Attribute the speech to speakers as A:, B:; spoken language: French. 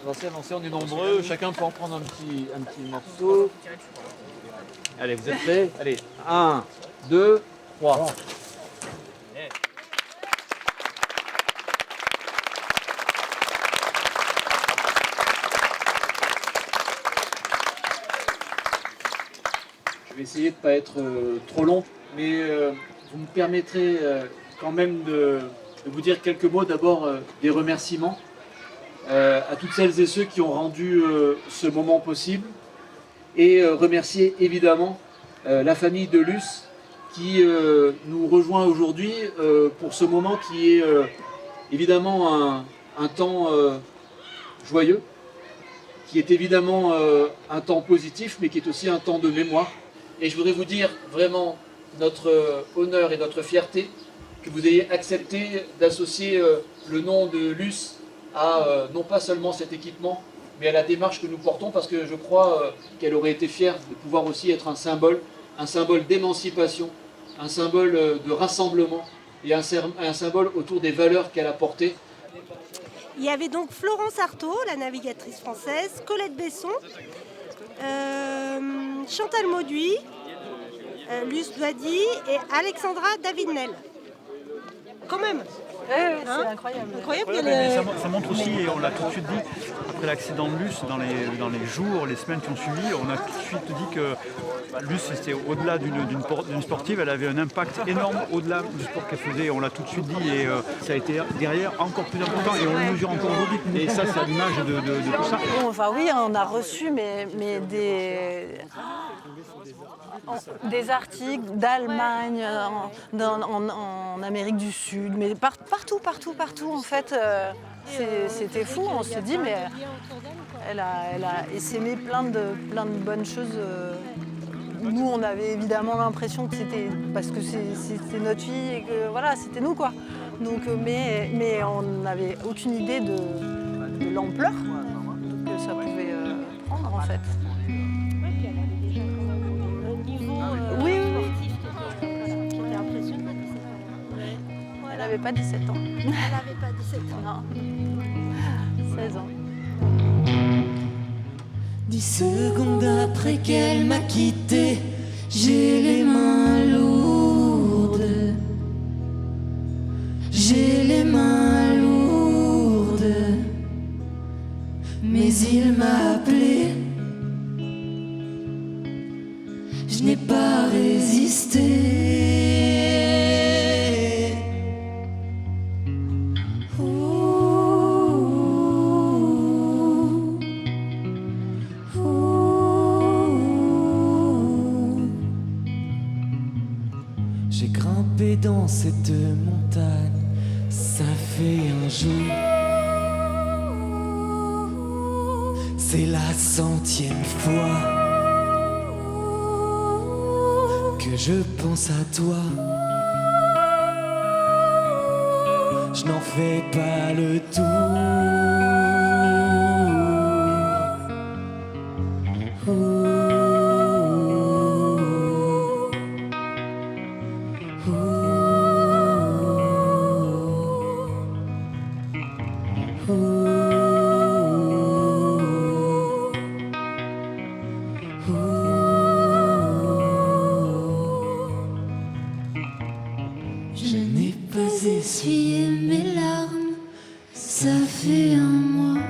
A: va s'avancer, on est nombreux, chacun peut en prendre un petit morceau. Allez, vous êtes prêts? Allez, 1, 2, 3. Je vais essayer de ne pas être trop long, mais vous me permettrez quand même de vous dire quelques mots. D'abord des remerciements à toutes celles et ceux qui ont rendu ce moment possible, et remercier évidemment la famille de Luce qui nous rejoint aujourd'hui pour ce moment qui est évidemment un temps joyeux, qui est évidemment un temps positif, mais qui est aussi un temps de mémoire. Et je voudrais vous dire vraiment notre honneur et notre fierté que vous ayez accepté d'associer le nom de Luce à non pas seulement cet équipement, mais à la démarche que nous portons, parce que je crois qu'elle aurait été fière de pouvoir aussi être un symbole d'émancipation, un symbole de rassemblement et un symbole autour des valeurs qu'elle a portées.
B: Il y avait donc Florence Artaud, la navigatrice française, Colette Besson, Chantal Mauduit, Luce Doady et Alexandra David-Nel. Quand même.
C: C'est incroyable.
D: Ça montre aussi, et on l'a tout de suite dit, après l'accident de Luce, dans les jours, les semaines qui ont suivi, on a tout de suite dit que Luce, c'était au-delà d'une sportive, elle avait un impact énorme au-delà du sport qu'elle faisait. On l'a tout de suite dit, et ça a été derrière encore plus important, et on le mesure encore aujourd'hui. Et ça, c'est à l'image de tout ça.
C: Bon, enfin oui, on a reçu mais des articles d'Allemagne, en Amérique du Sud, mais partout en fait. C'était fou, on s'est dit, mais elle a essaimé plein de bonnes choses. Nous, on avait évidemment l'impression que c'était parce que c'était notre fille et que voilà, c'était nous quoi. Donc, mais on n'avait aucune idée de l'ampleur que ça pouvait prendre en fait. Oui.
B: Qui était impressionnant.
C: Elle n'avait pas 17 ans.
B: Elle n'avait pas 17 ans.
C: Non. 16 ans.
E: 10 secondes après qu'elle m'a quitté, j'ai les mains lourdes. J'ai les mains lourdes. Mais il m'a appelé. Je n'ai pas résisté. J'ai grimpé dans cette montagne, ça fait un jour. C'est la 100e fois que je pense à toi. Je n'en fais pas le tour. Je n'ai pas essuyé mes larmes, ça fait un mois.